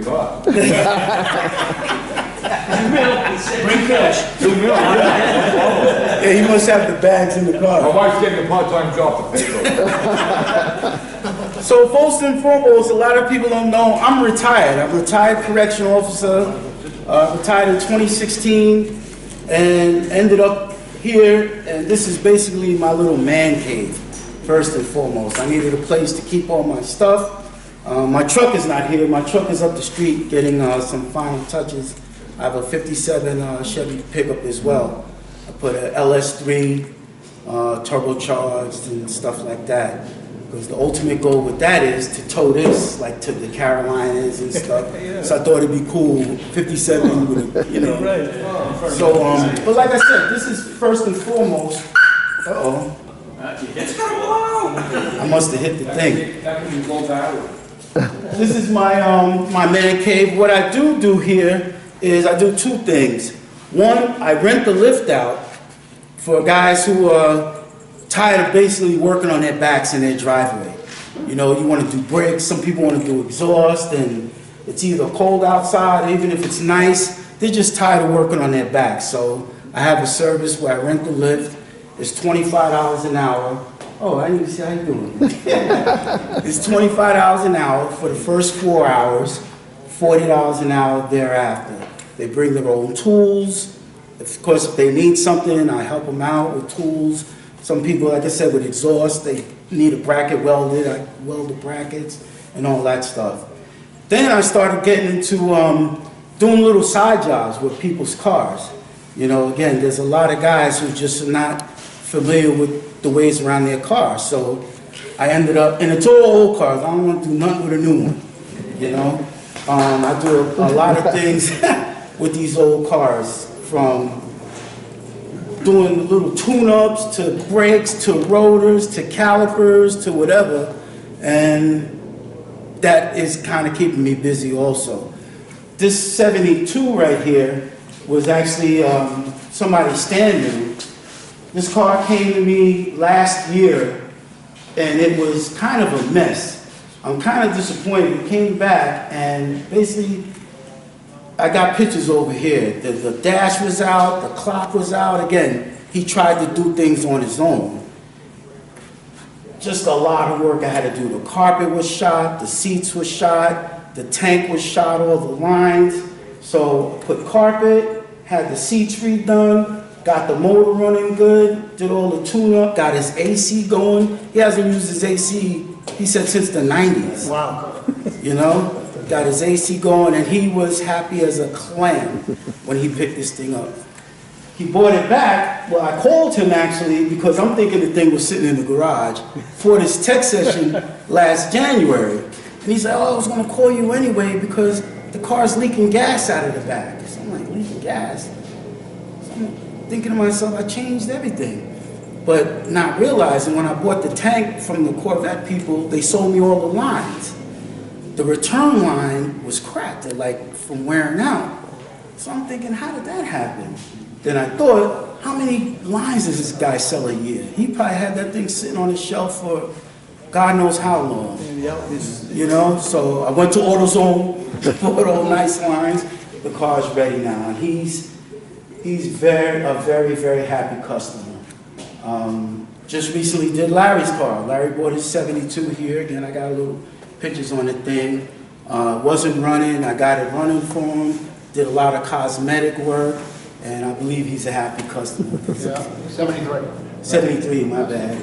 your car. Bring cash. Yeah, he must have the bags in the My car. wife's getting a part-time job to pay for it. So first and foremost, a lot of people don't know, I'm retired. I'm a retired correctional officer, retired in 2016, and ended up here, and this is basically my little man cave, first and foremost. I needed a place to keep all my stuff. My truck is not here. My truck is up the street getting some final touches. I have a 57 Chevy pickup as well. I put a LS3 turbocharged and stuff like that. Because the ultimate goal with that is to tow this like to the Carolinas and stuff. Yeah. So I thought it'd be cool, 57 with, you know. Right. So, but like I said, this is first and foremost. Uh-oh. I must have hit the thing. This is my my man cave. What I do here is I do two things. One, I rent the lift out for guys who are tired of basically working on their backs in their driveway. You know, you want to do brakes, some people want to do exhaust, and it's either cold outside, even if it's nice, they're just tired of working on their backs. So I have a service where I rent the lift. It's $25 an hour. Oh, I didn't even see how you doing. It's $25 an hour for the first 4 hours, $40 an hour thereafter. They bring their own tools. Of course, if they need something, I help them out with tools. Some people, like I said, with exhaust, they need a bracket welded. I weld the brackets and all that stuff. Then I started getting into doing little side jobs with people's cars. You know, again, there's a lot of guys who just are not familiar with the ways around their cars. So I ended up, and it's all old cars. I don't want to do nothing with a new one, you know. I do a lot of things with these old cars, from doing little tune-ups to brakes to rotors to calipers to whatever, and that is kind of keeping me busy also. This 72 right here was actually somebody standing. This car came to me last year and it was kind of a mess. I'm kind of disappointed. It came back and basically I got pictures over here. The dash was out, the clock was out. Again, he tried to do things on his own. Just a lot of work I had to do. The carpet was shot, the seats were shot, the tank was shot, all the lines. So I put carpet, had the seats redone, got the motor running good, did all the tune-up, got his AC going. He hasn't used his AC, he said, since the 90s. Wow. You know? Got his AC going, and he was happy as a clam when he picked this thing up. He bought it back. Well, I called him actually because I'm thinking the thing was sitting in the garage for this tech session last January. And he said, oh, I was going to call you anyway because the car's leaking gas out of the back. So I'm like, leaking gas? So I'm thinking to myself, I changed everything. But not realizing when I bought the tank from the Corvette people, they sold me all the lines. The return line was cracked, like from wearing out. So I'm thinking, how did that happen? Then I thought, how many lines does this guy sell a year? He probably had that thing sitting on his shelf for God knows how long. You know, so I went to AutoZone, bought all nice lines. The car's ready now. And he's a very, very happy customer. Just recently did Larry's car. Larry bought his 72 here. Again, I got a little pictures on the thing. Wasn't running, I got it running for him, did a lot of cosmetic work, and I believe he's a happy customer. Yeah, 73. 73, my bad.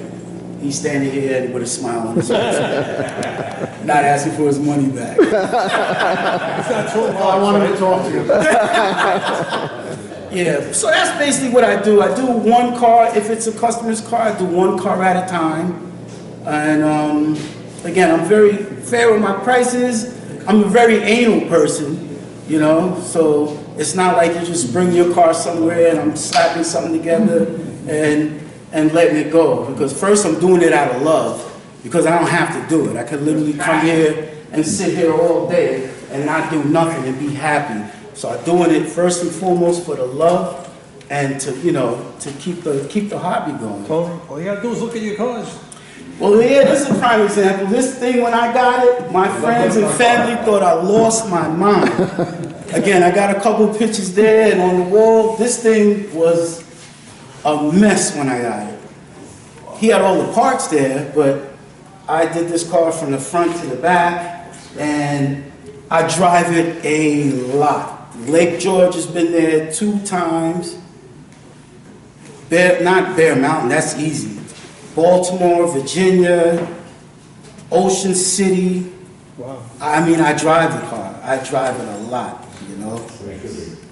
He's standing here with a smile on his face. Not asking for his money back. It's not true. Well, I wanted to talk to you. Yeah, so that's basically what I do. I do one car, if it's a customer's car, I do one car at a time. And again, I'm very fair with my prices. I'm a very anal person, you know, so it's not like you just bring your car somewhere and I'm slapping something together and letting it go. Because first I'm doing it out of love, because I don't have to do it. I could literally come here and sit here all day and not do nothing and be happy. So I'm doing it first and foremost for the love and to, you know, to keep the hobby going. All you gotta do is look at your cars. Well, yeah, this is a prime example. This thing, when I got it, my friends and family thought I lost my mind. Again, I got a couple pictures there and on the wall. This thing was a mess when I got it. He had all the parts there, but I did this car from the front to the back, and I drive it a lot. Lake George has been there 2 times. Not Bear Mountain, that's easy. Baltimore, Virginia, Ocean City. Wow. I mean, I drive the car. I drive it a lot, you know.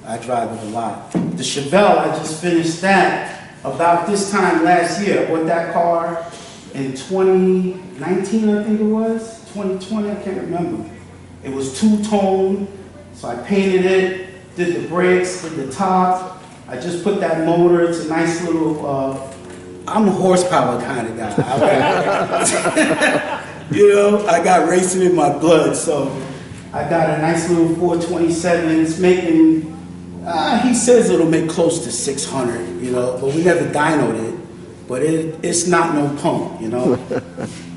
I drive it a lot. The Chevelle, I just finished that about this time last year. I bought that car in 2019, I think it was. 2020, I can't remember. It was 2-tone, so I painted it, did the brakes, did the top. I just put that motor. It's a nice little, I'm a horsepower kind of guy. You know, I got racing in my blood, so I got a nice little 427. It's making, he says it'll make close to 600, you know, but we never dynoed it. But it's not no pump, you know.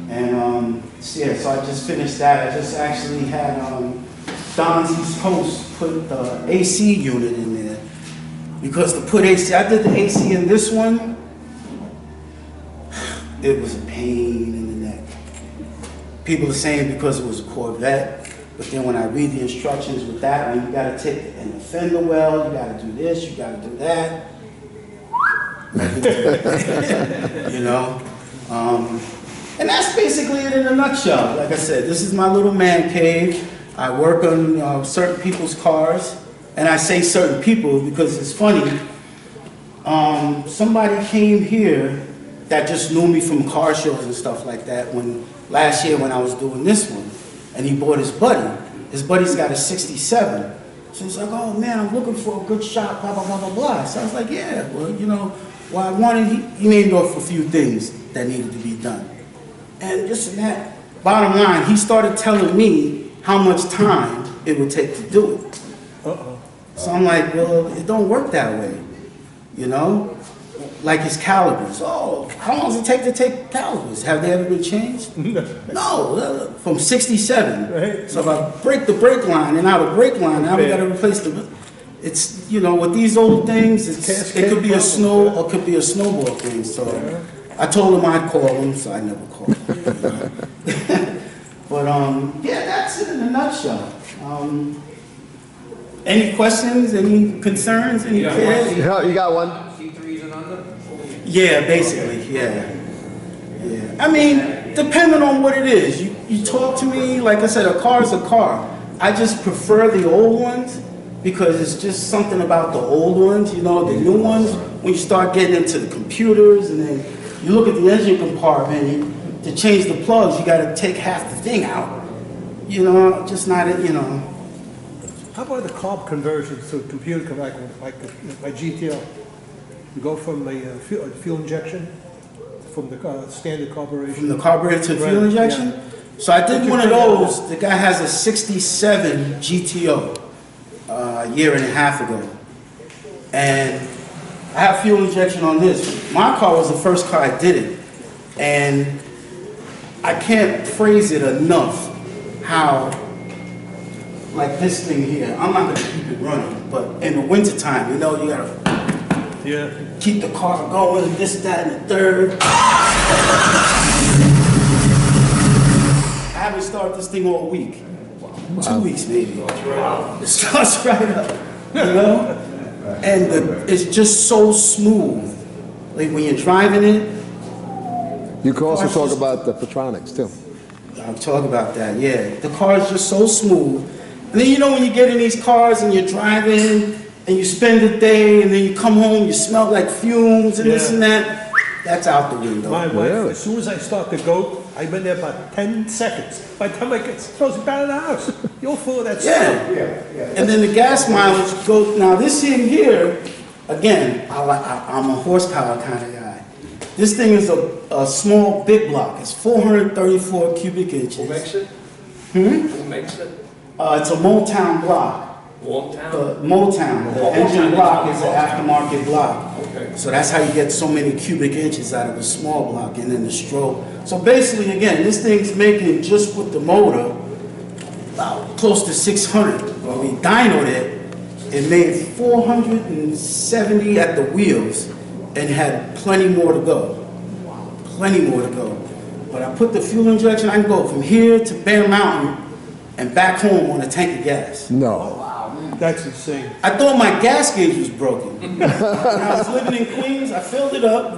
And yeah, so I just finished that. I just actually had Don's East Coast put the AC unit in there. Because to put AC, I did the AC in this one, it was a pain in the neck. People are saying because it was a Corvette, but then when I read the instructions with that one, you gotta take and the fender well, you gotta do this, you gotta do that. You know? And that's basically it in a nutshell. Like I said, this is my little man cave. I work on certain people's cars. And I say certain people because it's funny. Somebody came here that just knew me from car shows and stuff like that last year when I was doing this one. And he bought his buddy. His buddy's got a 67. So he's like, oh man, I'm looking for a good shop, blah, blah, blah, blah, blah. So I was like, yeah, well, you know, well, I wanted, he named off a few things that needed to be done. And this and that. Bottom line, he started telling me how much time it would take to do it. So I'm like, well, it don't work that way, you know? Like his calibers. Oh, how long does it take to take calibers? Have they ever been changed? No, from 67. Right. So if I break the brake line and out of brake line, now we got to replace the. It's, you know, with these old things, it could be a snow or it could be a snowball thing. So I told him I'd call him, so I never called him. But yeah, that's it in a nutshell. Any questions? Any concerns? Any cares? Yeah, you got one? C3s and under? Yeah, basically, yeah. Yeah. I mean, depending on what it is. You talk to me, like I said, a car's a car. I just prefer the old ones because it's just something about the old ones, you know, the new ones, when you start getting into the computers and then you look at the engine compartment, to change the plugs, you got to take half the thing out. You know, just not, you know. How about the carb conversion to computer conversion, like my GTO? You go from the fuel injection, from the standard carburetion. From the carburetor to fuel injection? Yeah. So I did one of those. The guy has a 67 GTO a year and a half ago. And I have fuel injection on this. My car was the first car I did it. And I can't phrase it enough how, like this thing here, I'm not gonna keep it running, but in the wintertime, you know, you gotta keep the car going, this, that, and the third. I haven't started this thing all week. 2 weeks maybe. It starts right up, you know? And it's just so smooth. Like when you're driving it. You can also talk about the Petronics too. I'll talk about that, yeah. The car is just so smooth. And then you know when you get in these cars and you're driving and you spend the day and then you come home, you smell like fumes and this and that, that's out the window. My wife, as soon as I start the goat, I've been there about 10 seconds. By the time I get supposed to be out of the house, you're full of that stuff. Yeah. And then the gas mileage goes, now this thing here, again, I'm a horsepower kind of guy. This thing is a small big block. It's 434 cubic inches. Who makes it? Who makes it? It's a Motown block. Motown? Motown. The engine block is an aftermarket block. Okay. Okay. So that's how you get so many cubic inches out of a small block, and then the stroke. So basically, again, this thing's making, just with the motor, about close to 600. When we dynoed it, it made 470 at the wheels and had plenty more to go. Plenty more to go. But I put the fuel injection, I can go from here to Bear Mountain and back home on a tank of gas. No. That's insane. I thought my gas gauge was broken. When I was living in Queens, I filled it up,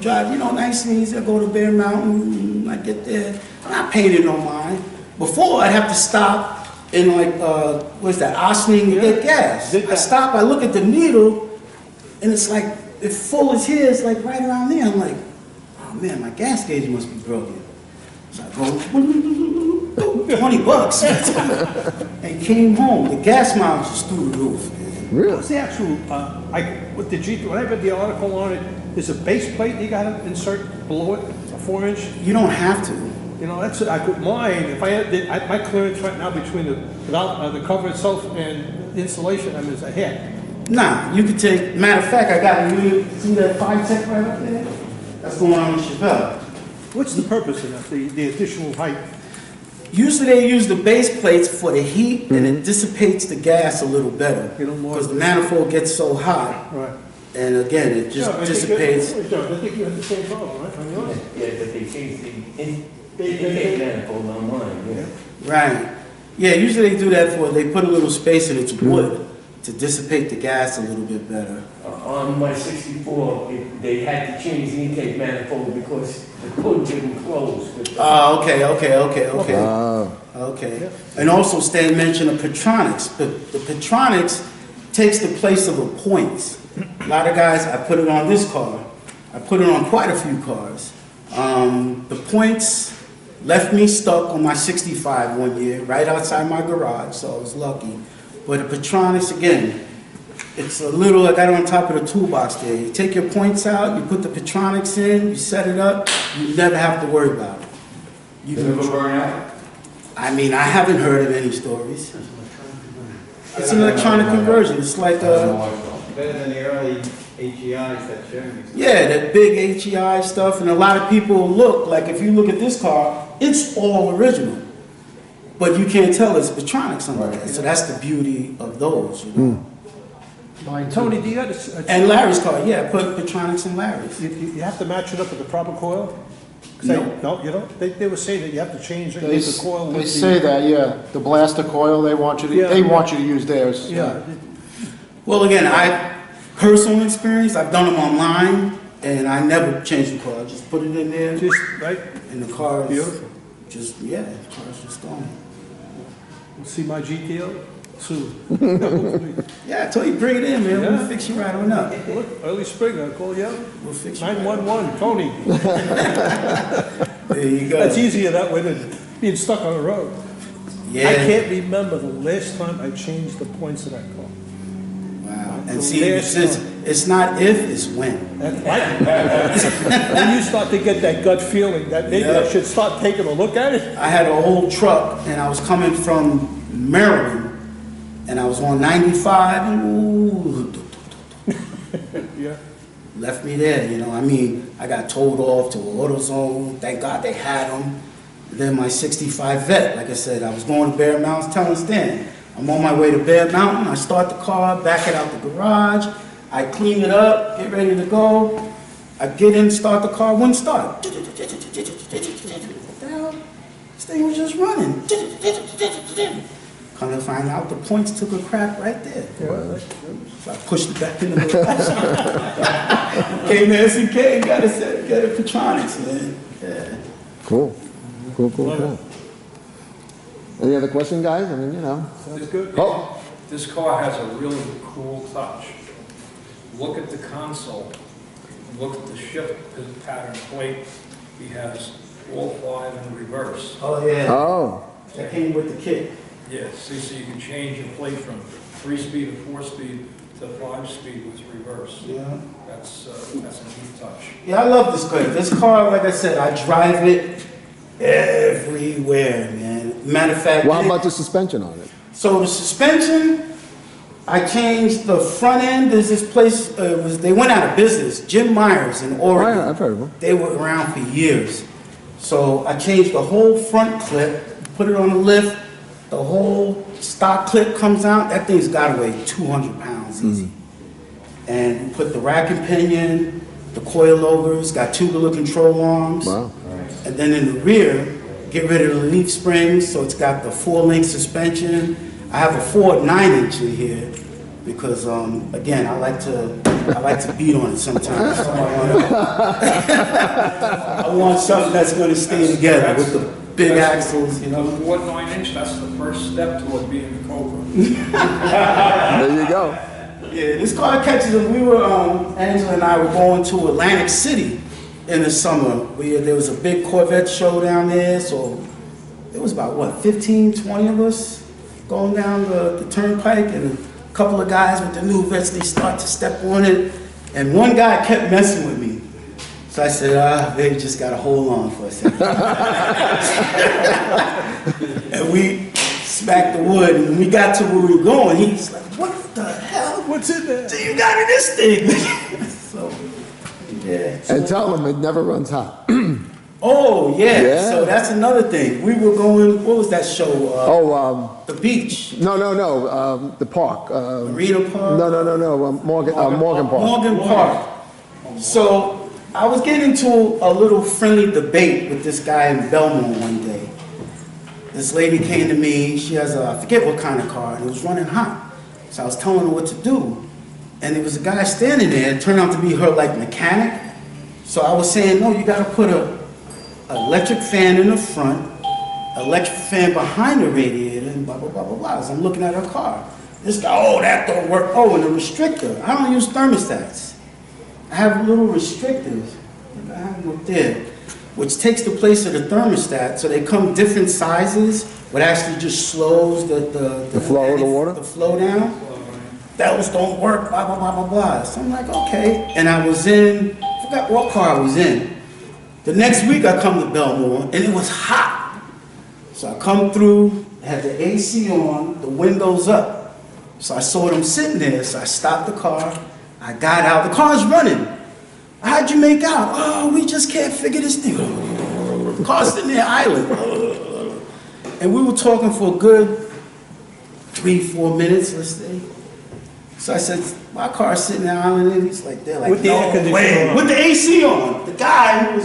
drive, nice and easy. I go to Bear Mountain, I get there, I'm not paying it no mind. Before, I'd have to stop in what's that, Ossining to get gas. I stop, I look at the needle, and it's like, it's full as here, it's like right around there. I'm like, oh man, my gas gauge must be broken. So I go, $20. And came home. The gas mileage was through the roof. Really? What's the actual, with the G3, when I read the article on it, there's a base plate you gotta insert below it, a 4-inch? You don't have to. That's, I put mine, if I had, my clearance right now between the cover itself and the insulation, is a hair. Nah, you could take, matter of fact, I got, you see that 5-tech right up there? That's going on the Chevelle. What's the purpose of that, the additional height? Usually they use the base plates for the heat, and it dissipates the gas a little better. Because the manifold gets so hot. Right. And again, it just dissipates. I think you had the same problem, right, on yours? Yeah, but they changed the intake manifold on mine, yeah. Right. Yeah, usually they do that they put a little space in its wood to dissipate the gas a little bit better. On my 64, they had to change the intake manifold because the hood didn't close. Oh, okay. Okay. And also Stan mentioned a Petronics. The Petronics takes the place of a points. A lot of guys, I put it on this car. I put it on quite a few cars. The points left me stuck on my 65 one year, right outside my garage, so I was lucky. But the Petronics, again, it's a little, I got it on top of the toolbox there. You take your points out, you put the Petronics in, you set it up, you never have to worry about it. You Never burn out? I mean, I haven't heard of any stories. It's an electronic conversion. It's like better than the early HEIs that Jeremy used to. yeah, that big HEI stuff, and a lot of people look, like if you look at this car, it's all original. But you can't tell it's Petronics under that. So that's the beauty of those, Tony, do you have And Larry's car, yeah, put Petronics in Larry's. you have to match it up with the proper coil? No. No, you don't? They were saying that you have to change it with the coil. They say that, yeah, the blaster coil, they want you to use theirs. Yeah. Well, again, personal experience, I've done them online, and I never changed the coil. I just put it in there, Just, right? and the car is Beautiful. the car's just gone. See my GTO? Soon. Yeah, I told you, bring it in, man. Yeah. We'll fix you right on up. Look, early spring, I'll call you up. We'll fix you right on up. 911, Tony. There you go. That's easier that way than being stuck on the road. Yeah. I can't remember the last time I changed the points of that car. Wow. And The see, last it's not if, it's when. That's right. When you start to get that gut feeling that maybe I should start taking a look at it. I had an old truck, and I was coming from Maryland, and I was on 95, and Yeah. left me there, I mean, I got towed off to AutoZone. Thank God they had them. Then my 65 Vet, like I said, I was going to Bear Mountain, telling Stan, I'm on my way to Bear Mountain. I start the car, back it out the garage. I clean it up, get ready to go. I get in, start the car, wouldn't start. What the hell? This thing was just running. Come to find out, the points took a crap right there. So I pushed it back in the garage. Came to SEK and got a Petronics, man. Yeah. Cool. Any other question, guys? I mean, Sounds good. Oh, This car has a really cool touch. Look at the console. Look at the shift pattern plate. He has all 5 in reverse. Oh, yeah. oh, That came with the kit. Yeah, see, so you can change your plate from 3-speed to 4-speed to 5-speed with reverse. Yeah. That's a neat touch. Yeah, I love this car. This car, like I said, I drive it everywhere, man. Matter of fact, well, how about the suspension on it? so the suspension, I changed the front end. There's this place, they went out of business, Jim Myers in Oh, Oregon. yeah, I've heard of them. They were around for years. So I changed the whole front clip, put it on the lift, the whole stock clip comes out. That thing's got to weigh 200 pounds easy. And put the rack and pinion, the coilovers, got tubular control arms. Wow. And then in the rear, get rid of the leaf springs, so it's got the 4-link suspension. I have a Ford 9-inch in here because, again, I like to beat on it sometimes. So I want something that's going to stay together with the big axles, you The know. Ford 9-inch, that's the first step toward being a Cobra. There you go. Yeah, this car catches them. We were, Angela and I were going to Atlantic City in the summer. There was a big Corvette show down there, so it was about, what, 15, 20 of us going down the turnpike, and a couple of guys with the new vets, they start to step on it, and one guy kept messing with me. So I said, baby, just gotta hold on for a second. And we smacked the wood, and when we got to where we were going, he's like, what the hell? What's in there? So you got in this thing? So, yeah. And tell them it never runs hot. Oh, yeah. Yeah. So that's another thing. We were going, what was that show? The beach. No, the park. Marina Park? No, Morgan Park. Morgan Park. So I was getting into a little friendly debate with this guy in Belmont one day. This lady came to me. She has I forget what kind of car, and it was running hot. So I was telling her what to do. And there was a guy standing there. It turned out to be her, like, mechanic. So I was saying, no, you got to put an electric fan in the front, electric fan behind the radiator, and blah, blah, blah, blah, blah. As I'm looking at her car. This guy, oh, that don't work. Oh, and the restrictor. I don't use thermostats. I have little restrictors. I have them up there, which takes the place of the thermostat. So they come different sizes, but actually just slows the flow of the water? The flow down. Those don't work, blah, blah, blah, blah, blah. So I'm like, okay. And I was in, I forgot what car I was in. The next week I come to Belmore, and it was hot. So I come through, had the AC on, the windows up. So I saw them sitting there, so I stopped the car. I got out, the car's running. How'd you make out? Oh, we just can't figure this thing out. The car's sitting there idling. And we were talking for a good 3-4 minutes, let's say. So I said, my car's sitting there idling, and he's like, they're like, With the air conditioner on. with the AC on. The guy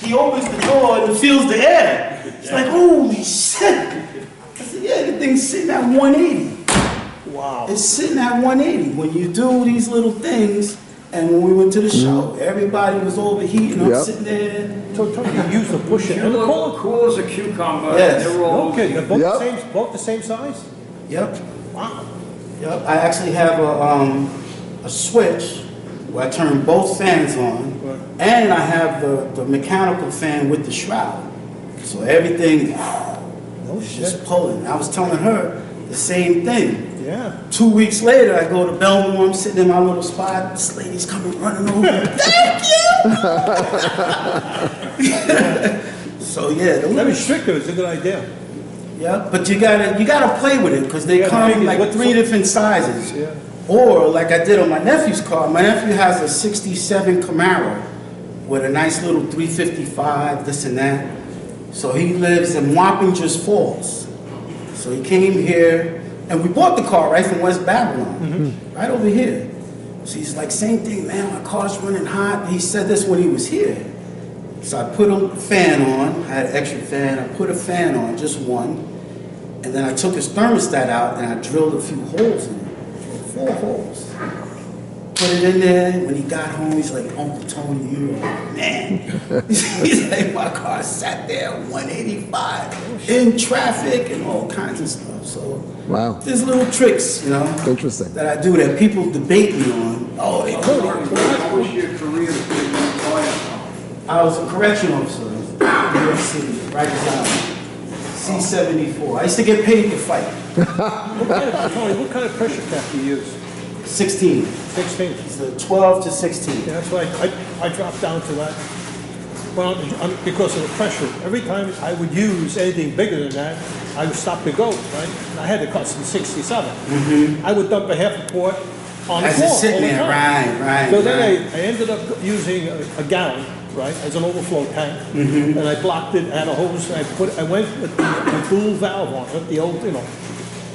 he opens the door and feels the air. It's like, holy shit. I said, yeah, the thing's sitting at 180. Wow. It's sitting at 180. When you do these little things, and when we went to the show, everybody was overheating. I'm Yep. sitting there. So you use the push it and the pull it. Cool as a cucumber. Yes. They're all Okay, they're both Yep. both the same size? Yep. Wow. Yep. I actually have a switch where I turn both fans on, Right. and I have the mechanical fan with the shroud. So everything No is just shit. pulling. I was telling her the same thing. Yeah. 2 weeks later, I go to Belmore, I'm sitting in my little spot, this lady's coming running over. Thank you! So yeah, the That restrictor is a good idea. yeah, but you gotta play with it because they You gotta come figure like what- 3 different sizes. Yeah. Or like I did on my nephew's car. My nephew has a '67 Camaro with a nice little 355, this and that. So he lives in Wappingers Falls. So he came here, and we bought the car right from West Babylon, right over here. So he's like, same thing, man, my car's running hot. He said this when he was here. So I put a fan on, I had an extra fan, I put a fan on, just one. And then I took his thermostat out and I drilled a few holes in it, 4 holes. Put it in there, when he got home, he's like, Uncle Tony, you know, man. He's like, my car sat there at 185 in traffic and all kinds of stuff. So Wow. there's little tricks, you know, Interesting. that I do that people debate me on. Oh, they What was your career as a lawyer? I was a correction officer in New York City, Rikers Island, C-74. I used to get paid to fight. Tony, what kind of pressure cap do you use? 16. 16. It's a 12 to 16. Yeah, that's why I dropped down to that. Well, because of the pressure. Every time I would use anything bigger than that, I would stop the goat, right? And I had the custom 67. I would dump a half a quart on the As floor it's sitting all the there, time. right. So then I ended up using a gallon, right, as an overflow tank, and I blocked it, had a hose, and I went with the dual valve on it, the old,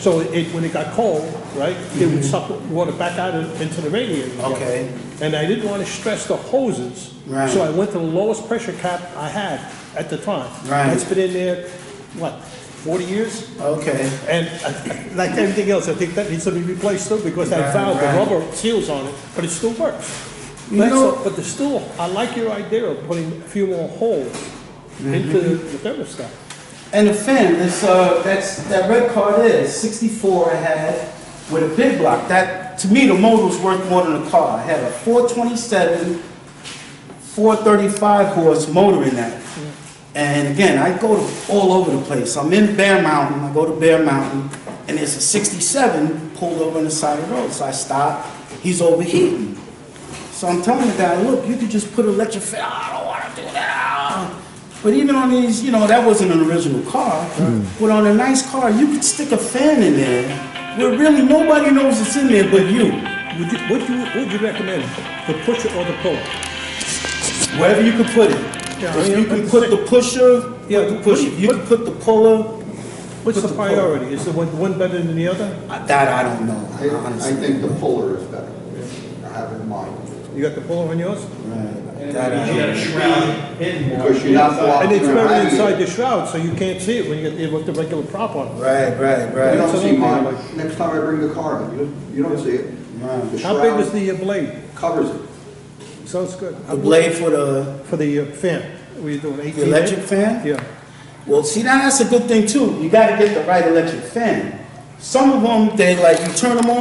so when it got cold, right, it would suck water back out into the radiator. again. Okay. And I didn't want to stress the hoses, Right. so I went to the lowest pressure cap I had at the time. Right. It's been in there, what, 40 years? Okay. And like everything else, I think that needs to be replaced too, because that valve, the right. rubber seals on it, but it still works. But there's still, I like your idea of putting a few more holes into the thermostat. And the fin, that red car there is 64 I had with a big block. That, to me, the motor was worth more than the car. I had a 427, 435 horse motor in that. And again, I go all over the place. I'm in Bear Mountain, I go to Bear Mountain, and there's a 67 pulled over on the side of the road. So I stop, he's overheating. So I'm telling the guy, look, you could just put electric fan, I don't want to do that. But even on these, that wasn't an original car, but on a nice car, you could stick a fan in there where really nobody knows it's in there but you. Would you recommend, the pusher or the puller? Wherever you could put it. Yeah, If you can put the pusher, put the pusher. If you can put the puller, What's put the puller. priority? Is the one better than the other? That I don't know, I honestly. think the puller is better. I have it in mind. You got the puller on yours? Right. That I You got a don't know. shroud hidden more. Because you're not blocking. And it's your buried radiator. inside the shroud, so you can't see it when you get with the regular prop on. Right. You Right. don't see mine. Like- Next time I bring the car in, you don't see it. Right. The How big is shroud the blade? covers it. So it's good. The blade for the For the fan. Were you doing 18? electric fan? Yeah. Well, see, now that's a good thing too. You got to get the right electric fan. Some of them, you turn them on.